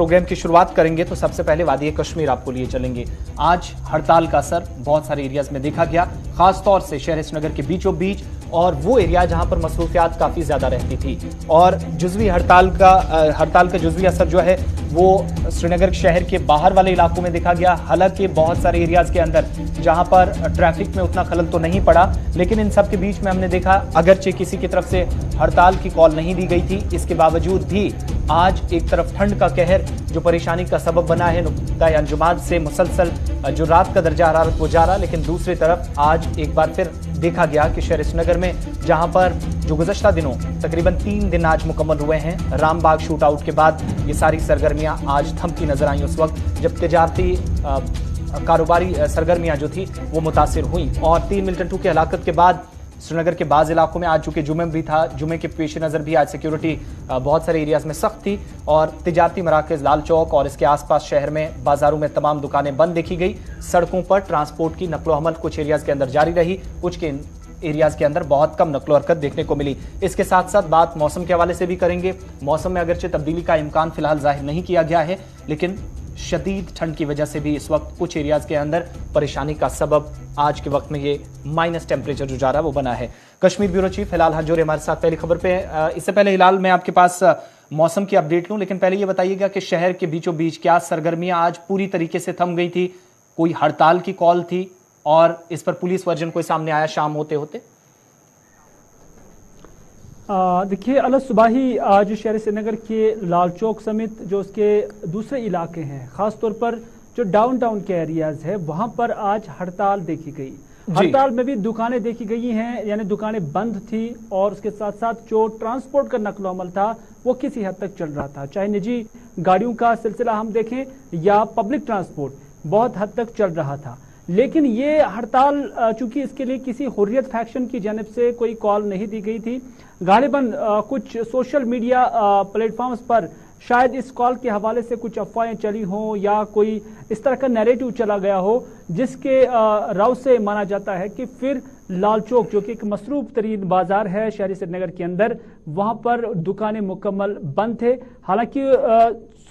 Programme की शुरुआत करेंगे तो सबसे पहले वादी कश्मीर आपको लिए चलेंगे। आज हड़ताल का असर बहुत सारे एरियाज में देखा गया, खासतौर से शहर श्रीनगर के बीचों बीच और वो एरिया जहां पर मसरूफियात काफी ज्यादा रहती थी। और जुज़वी हड़ताल का जुज़वी असर जो है वो श्रीनगर शहर के बाहर वाले इलाकों में देखा गया। हालांकि बहुत सारे एरियाज के अंदर जहां पर ट्रैफिक में उतना खलल तो नहीं पड़ा, लेकिन इन सब के बीच में हमने देखा अगरचे किसी की तरफ से हड़ताल की कॉल नहीं दी गई थी, इसके बावजूद भी आज एक तरफ ठंड का कहर जो परेशानी का सबब बना है, नुक्ताए अंजुमात से मुसलसल जो रात का दर्जा हरारत वो जा रहा, लेकिन दूसरी तरफ आज एक बार फिर देखा गया कि शहर श्रीनगर में जहां पर जो गुज़श्ता दिनों तकरीबन 3 दिन आज मुकम्मल हुए हैं, रामबाग शूट आउट के बाद ये सारी सरगर्मियां आज थमती नजर आई उस वक्त जब तिजारती कारोबारी सरगर्मियां जो थी वो मुतासिर हुई। और 3 मिलिटेंट 2 की हलाकत के बाद श्रीनगर के बाज़ इलाकों में आज चूंकि जुमे भी था, जुमे के पेश नज़र भी आज सिक्योरिटी बहुत सारे एरियाज में सख्त थी और तिजारती मराकज़ लाल चौक और इसके आसपास शहर में बाजारों में तमाम दुकानें बंद देखी गई। सड़कों पर ट्रांसपोर्ट की नकलो हमल कुछ एरियाज के अंदर जारी रही, कुछ के एरियाज के अंदर बहुत कम नकलो हरकत देखने को मिली। इसके साथ साथ बात मौसम के हवाले से भी करेंगे। मौसम में अगरचे तब्दीली का इम्कान फिलहाल जाहिर नहीं किया गया है, लेकिन शदीद ठंड की वजह से भी इस वक्त कुछ एरियाज के अंदर परेशानी का सबब आज के वक्त में ये माइनस टेम्परेचर जो जा रहा है वो बना है। कश्मीर ब्यूरो चीफ हिलाल हंजोरी हमारे साथ पहली खबर पे। इससे पहले हिलाल मैं आपके पास मौसम की अपडेट लूं, लेकिन पहले ये बताइएगा कि शहर के बीचों बीच क्या सरगर्मियां आज पूरी तरीके से थम गई थी, कोई हड़ताल की कॉल थी और इस पर पुलिस वर्जन कोई सामने आया शाम होते होते? देखिए, अल सुबह ही आज शहर श्रीनगर के लाल चौक समेत जो उसके दूसरे इलाके हैं, खास तौर पर जो डाउनटाउन के एरियाज है वहां पर आज हड़ताल देखी गई। हड़ताल में भी दुकानें देखी गई हैं, यानी दुकानें बंद थी और उसके साथ साथ जो ट्रांसपोर्ट का नकलो अमल था वो किसी हद तक चल रहा था, चाहे निजी गाड़ियों का सिलसिला हम देखें या पब्लिक ट्रांसपोर्ट बहुत हद तक चल रहा था। लेकिन ये हड़ताल चूंकि इसके लिए किसी हुर्रियत फैक्शन की जानिब से कोई कॉल नहीं दी गई थी, गालिबन कुछ सोशल मीडिया प्लेटफॉर्म्स पर शायद इस कॉल के हवाले से कुछ अफवाहें चली हों या कोई इस तरह का नैरेटिव चला गया हो जिसके राव से माना जाता है कि फिर लाल चौक जो कि एक मसरूफ तरीन बाजार है शहरी श्रीनगर के अंदर, वहां पर दुकानें मुकम्मल बंद थे। हालांकि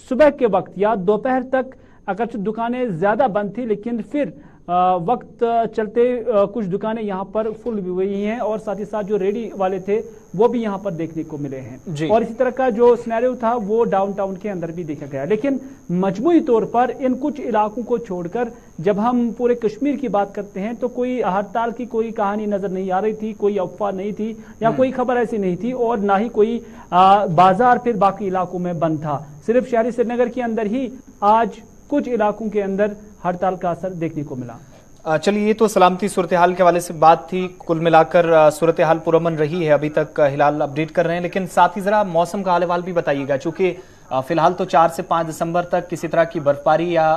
सुबह के वक्त या दोपहर तक अगरचे दुकानें ज्यादा बंद थी, लेकिन फिर वक्त चलते कुछ दुकानें यहाँ पर फुल भी हुई हैं और साथ ही साथ जो रेडी वाले थे वो भी यहाँ पर देखने को मिले हैं। और इसी तरह का जो सिनेरियो था वो डाउनटाउन के अंदर भी देखा गया। लेकिन मजमूई तौर पर इन कुछ इलाकों को छोड़कर जब हम पूरे कश्मीर की बात करते हैं तो कोई हड़ताल की कोई कहानी नजर नहीं आ रही थी, कोई अफवाह नहीं थी या कोई खबर ऐसी नहीं थी और ना ही कोई बाजार फिर बाकी इलाकों में बंद था। सिर्फ शहरी श्रीनगर के अंदर ही आज कुछ इलाकों के अंदर हड़ताल का असर देखने को मिला। चलिए, ये तो सलामती सूरत हाल के हवाले से बात थी। कुल मिलाकर सूरत हाल पुरअमन रही है, अभी तक हिलाल अपडेट कर रहे हैं, लेकिन साथ ही जरा मौसम का हाल अहवाल भी बताइएगा, चूंकि फिलहाल तो 4 से 5 दिसंबर तक किसी तरह की बर्फबारी या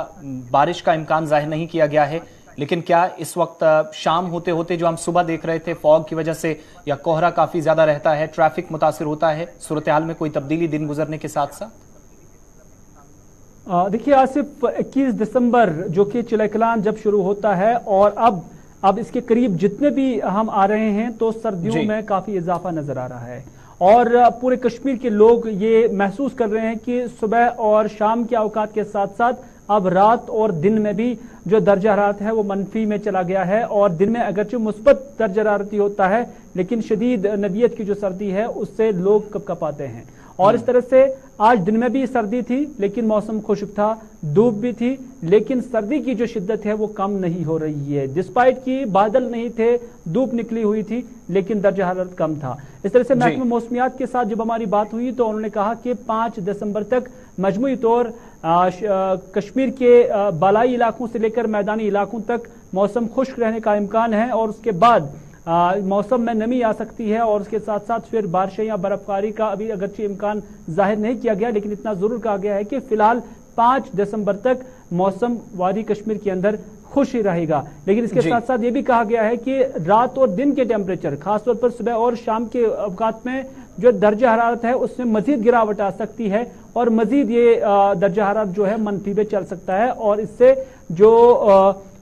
बारिश का इम्कान जाहिर नहीं किया गया है, लेकिन क्या इस वक्त शाम होते होते जो हम सुबह देख रहे थे फॉग की वजह से या कोहरा काफी ज्यादा रहता है, ट्रैफिक मुतासिर होता है, सूरत हाल में कोई तब्दीली दिन गुजरने के साथ साथ? देखिए, आज सिर्फ 21 दिसंबर जो कि चिलकलान जब शुरू होता है और अब इसके करीब जितने भी हम आ रहे हैं तो सर्दियों में काफी इजाफा नजर आ रहा है और पूरे कश्मीर के लोग ये महसूस कर रहे हैं कि सुबह और शाम के औकात के साथ साथ अब रात और दिन में भी जो दर्जा हरारत है वो मनफी में चला गया है और दिन में अगरचे मुस्बत दर्जा हरारती होता है, लेकिन शदीद नबियत की जो सर्दी है उससे लोग कपकपाते हैं। और इस तरह से आज दिन में भी सर्दी थी लेकिन मौसम खुश्क था, धूप भी थी, लेकिन सर्दी की जो शिद्दत है वो कम नहीं हो रही है। डिस्पाइट कि बादल नहीं थे, धूप निकली हुई थी, लेकिन दर्जा हरारत कम था। इस तरह से महकमा मौसमियात के साथ जब हमारी बात हुई तो उन्होंने कहा कि 5 दिसंबर तक मजमूई तौर कश्मीर के बालाई इलाकों से लेकर मैदानी इलाकों तक मौसम खुश्क रहने का इम्कान है और उसके बाद मौसम में नमी आ सकती है और उसके साथ साथ फिर बारिशें या बर्फबारी का अभी अगरचे इम्कान जाहिर नहीं किया गया, लेकिन इतना जरूर कहा गया है कि फिलहाल 5 दिसंबर तक मौसम वादी कश्मीर के अंदर खुश ही रहेगा। लेकिन इसके साथ साथ ये भी कहा गया है कि रात और दिन के टेम्परेचर खासतौर पर सुबह और शाम के अवकात में जो दर्जा हरारत है उसमें मजीद गिरावट आ सकती है और मजीद ये दर्जा हरारत जो है मनफी पे चल सकता है और इससे जो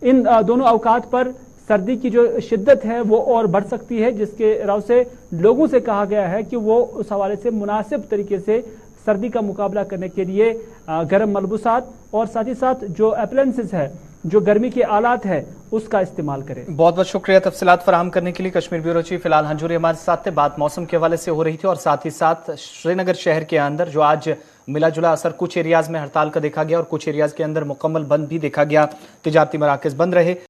इन दोनों अवकात पर सर्दी की जो शिद्दत है वो और बढ़ सकती है, जिसके राव से लोगों से कहा गया है कि वो उस हवाले से मुनासिब तरीके से सर्दी का मुकाबला करने के लिए गर्म मलबूसात और साथ ही साथ जो अप्लायंसेस है, जो गर्मी के आलात है, उसका इस्तेमाल करें। बहुत बहुत शुक्रिया तफसीलात फराहम करने के लिए। कश्मीर ब्यूरो चीफ फिलहाल हंजूरी हमारे साथ थे। बात मौसम के हवाले से हो रही थी और साथ ही साथ श्रीनगर शहर के अंदर जो आज मिला जुला असर कुछ एरियाज में हड़ताल का देखा गया और कुछ एरियाज के अंदर मुकम्मल बंद भी देखा गया, तिजारती मराकज बंद रहे।